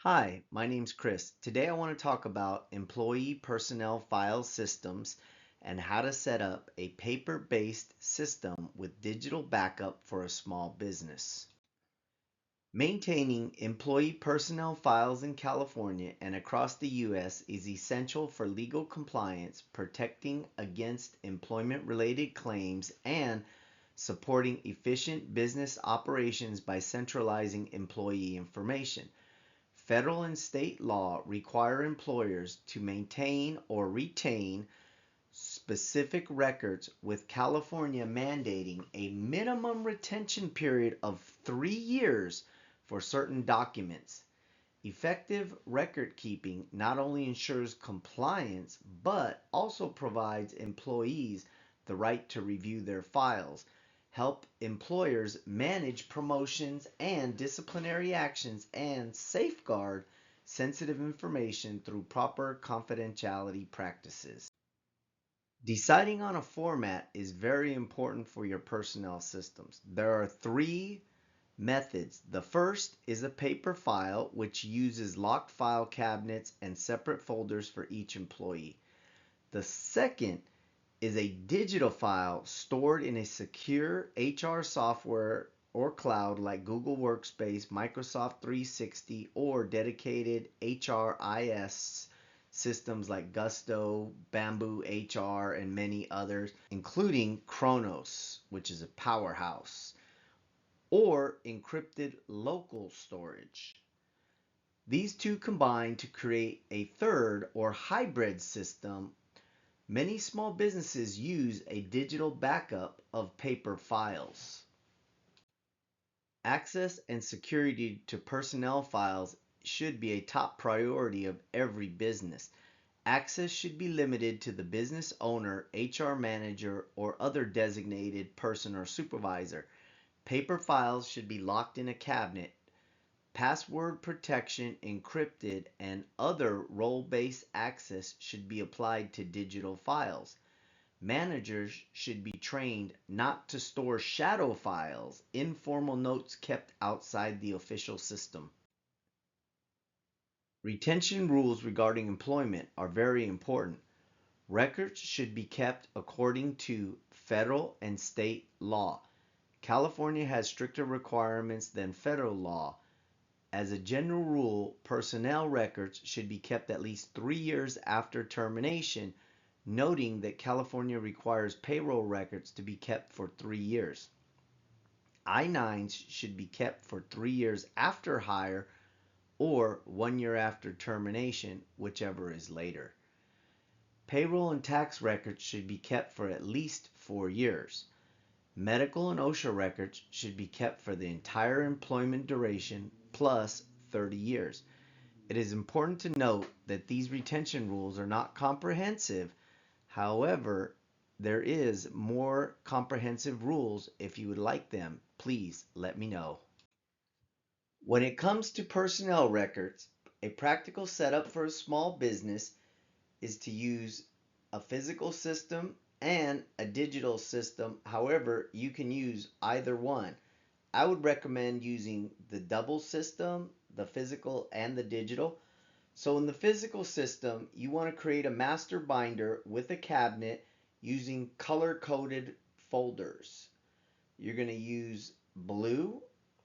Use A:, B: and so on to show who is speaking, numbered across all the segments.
A: Hi, my name's Chris. Today I want to talk about employee personnel file systems and how to set up a paper-based system with digital backup for a small business. Maintaining employee personnel files in California and across the U.S. is essential for legal compliance, protecting against employment-related claims, and supporting efficient business operations by centralizing employee information. Federal and state law require employers to maintain or retain specific records, with California mandating a minimum retention period of 3 years for certain documents. Effective record keeping not only ensures compliance but also provides employees the right to review their files, help employers manage promotions and disciplinary actions, and safeguard sensitive information through proper confidentiality practices. Deciding on a format is very important for your personnel systems. There are three methods. The first is a paper file, which uses locked file cabinets and separate folders for each employee. The second is a digital file stored in a secure HR software or cloud like Google Workspace, Microsoft 360, or dedicated HRIS systems like Gusto, Bamboo HR, and many others, including Kronos, which is a powerhouse, or encrypted local storage. These two combine to create a third or hybrid system. Many small businesses use a digital backup of paper files. Access and security to personnel files should be a top priority of every business. Access should be limited to the business owner, HR manager, or other designated person or supervisor. Paper files should be locked in a cabinet. Password protection, encrypted, and other role-based access should be applied to digital files. Managers should be trained not to store shadow files, informal notes kept outside the official system. Retention rules regarding employment are very important. Records should be kept according to federal and state law. California has stricter requirements than federal law. As a general rule, personnel records should be kept at least 3 years after termination, noting that California requires payroll records to be kept for 3 years. I-9s should be kept for 3 years after hire or 1 year after termination, whichever is later. Payroll and tax records should be kept for at least 4 years. Medical and OSHA records should be kept for the entire employment duration plus 30 years. It is important to note that these retention rules are not comprehensive. However, there is more comprehensive rules. If you would like them, please let me know. When it comes to personnel records, a practical setup for a small business is to use a physical system and a digital system. However, you can use either one. I would recommend using the double system, the physical and the digital. So in the physical system, you want to create a master binder with a cabinet using color-coded folders. You're going to use blue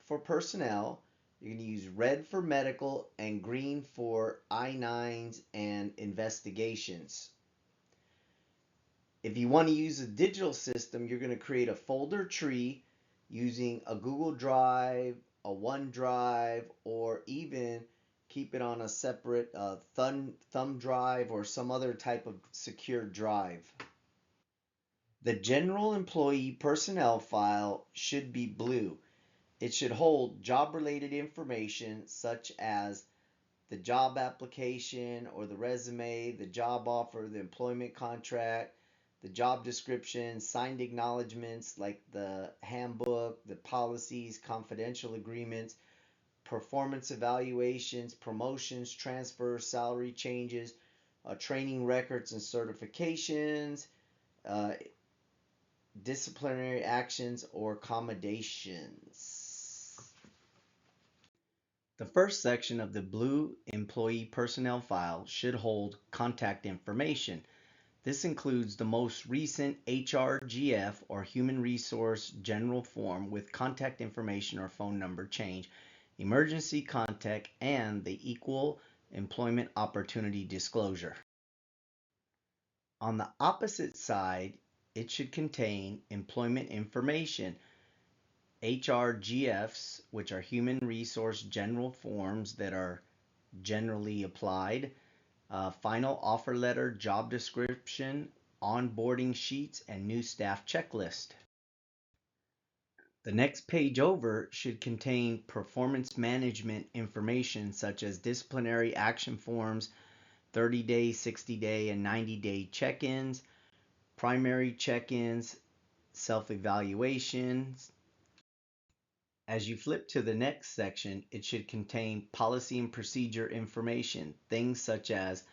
A: for personnel, you're going to use red for medical, and green for I-9s and investigations. If you want to use a digital system, you're going to create a folder tree using a Google Drive, a OneDrive, or even keep it on a separate thumb drive or some other type of secure drive. The general employee personnel file should be blue. It should hold job-related information such as the job application or the resume, the job offer, the employment contract, the job description, signed acknowledgments like the handbook, the policies, confidential agreements, performance evaluations, promotions, transfers, salary changes, training records and certifications, uh, disciplinary actions or accommodations. The first section of the blue employee personnel file should hold contact information. This includes the most recent HRGF or Human Resource General Form with contact information or phone number change, emergency contact, and the Equal Employment Opportunity Disclosure. On the opposite side, it should contain employment information, HRGFs, which are Human Resource General Forms that are generally applied, final offer letter, job description, onboarding sheets, and new staff checklist. The next page over should contain performance management information such as disciplinary action forms, 30-day, 60-day, and 90-day check-ins, primary check-ins, self-evaluations. As you flip to the next section, it should contain policy and procedure information, things such as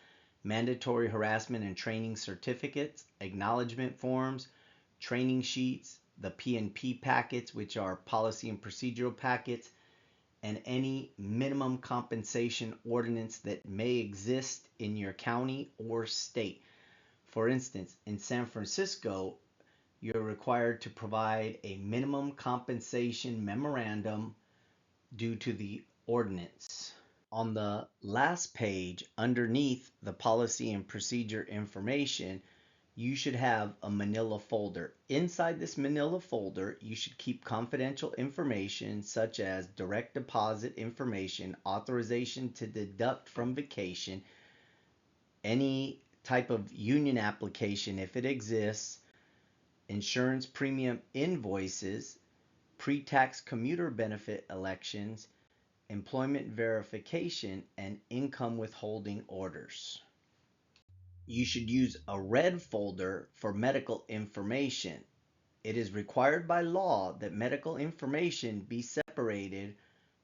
A: mandatory harassment and training certificates, acknowledgement forms, training sheets, the P&P packets, which are policy and procedural packets, and any minimum compensation ordinance that may exist in your county or state. For instance, in San Francisco, you're required to provide a minimum compensation memorandum due to the ordinance. On the last page, underneath the policy and procedure information, you should have a manila folder. Inside this manila folder, you should keep confidential information such as direct deposit information, authorization to deduct from vacation, any type of union application if it exists, insurance premium invoices, pre-tax commuter benefit elections, employment verification, and income withholding orders. You should use a red folder for medical information. It is required by law that medical information be separated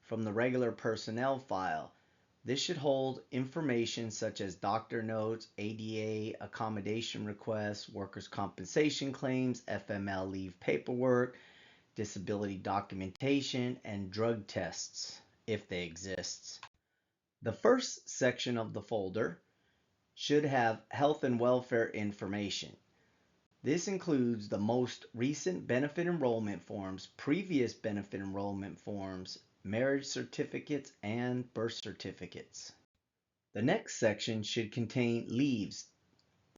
A: from the regular personnel file. This should hold information such as doctor notes, ADA accommodation requests, workers' compensation claims, FML leave paperwork, disability documentation, and drug tests, if they exist. The first section of the folder should have health and welfare information. This includes the most recent benefit enrollment forms, previous benefit enrollment forms, marriage certificates, and birth certificates. The next section should contain leaves,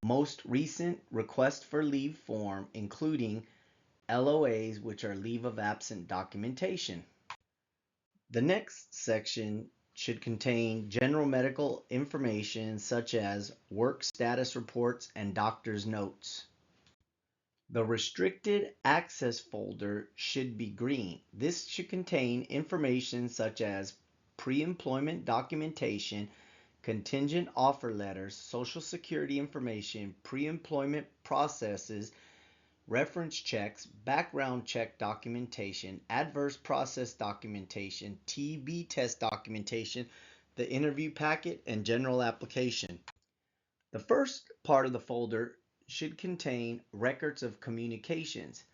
A: most recent request for leave form, including LOAs, which are leave of absence documentation. The next section should contain general medical information such as work status reports and doctor's notes. The restricted access folder should be green. This should contain information such as pre-employment documentation, contingent offer letters, social security information, pre-employment processes, reference checks, background check documentation, adverse process documentation, TB test documentation, the interview packet, and general application. The first part of the folder should contain records of communications.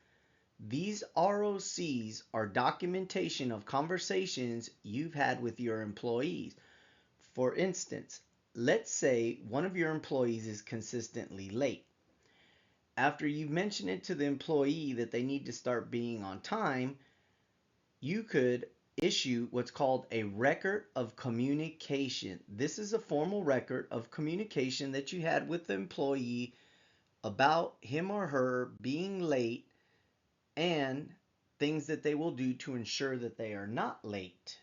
A: These ROCs are documentation of conversations you've had with your employees. For instance, let's say one of your employees is consistently late. After you've mentioned it to the employee that they need to start being on time, you could issue what's called a record of communication. This is a formal record of communication that you had with the employee about him or her being late and things that they will do to ensure that they are not late.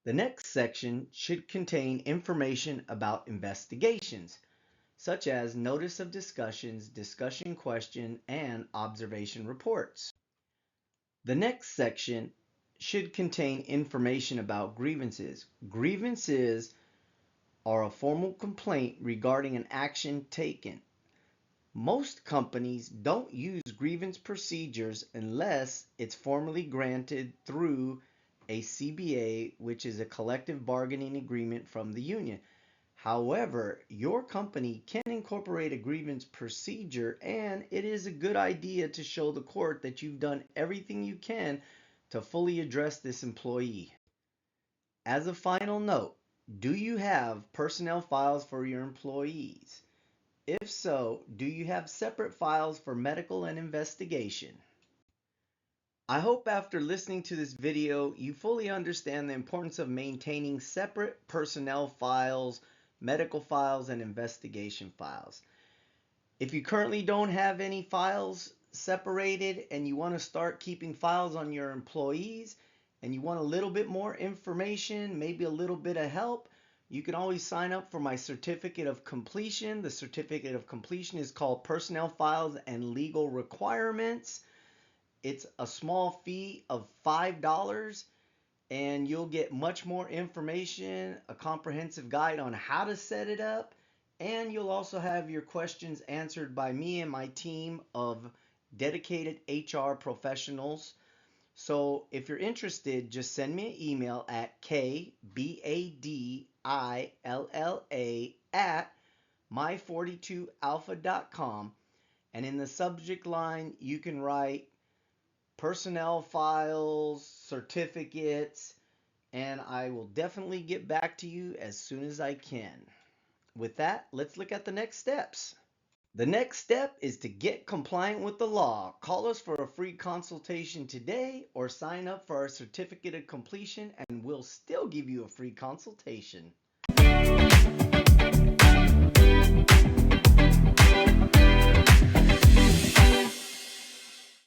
A: The next section should contain information about investigations, such as notice of discussions, discussion question, and observation reports. The next section should contain information about grievances. Grievances are a formal complaint regarding an action taken. Most companies don't use grievance procedures unless it's formally granted through a CBA, which is a collective bargaining agreement from the union. However, your company can incorporate a grievance procedure, and it is a good idea to show the court that you've done everything you can to fully address this employee. As a final note, do you have personnel files for your employees? If so, do you have separate files for medical and investigation? I hope after listening to this video, you fully understand the importance of maintaining separate personnel files, medical files, and investigation files. If you currently don't have any files separated and you want to start keeping files on your employees and you want a little bit more information, maybe a little bit of help, you can always sign up for my certificate of completion. The certificate of completion is called Personnel Files and Legal Requirements. It's a small fee of $5 and you'll get much more information, a comprehensive guide on how to set it up, and you'll also have your questions answered by me and my team of dedicated HR professionals. So if you're interested, just send me an email at kbadilla@my42alpha.com, and in the subject line you can write personnel files, certificates, and I will definitely get back to you as soon as I can. With that, let's look at the next steps. The next step is to get compliant with the law. Call us for a free consultation today or sign up for our certificate of completion and we'll still give you a free consultation.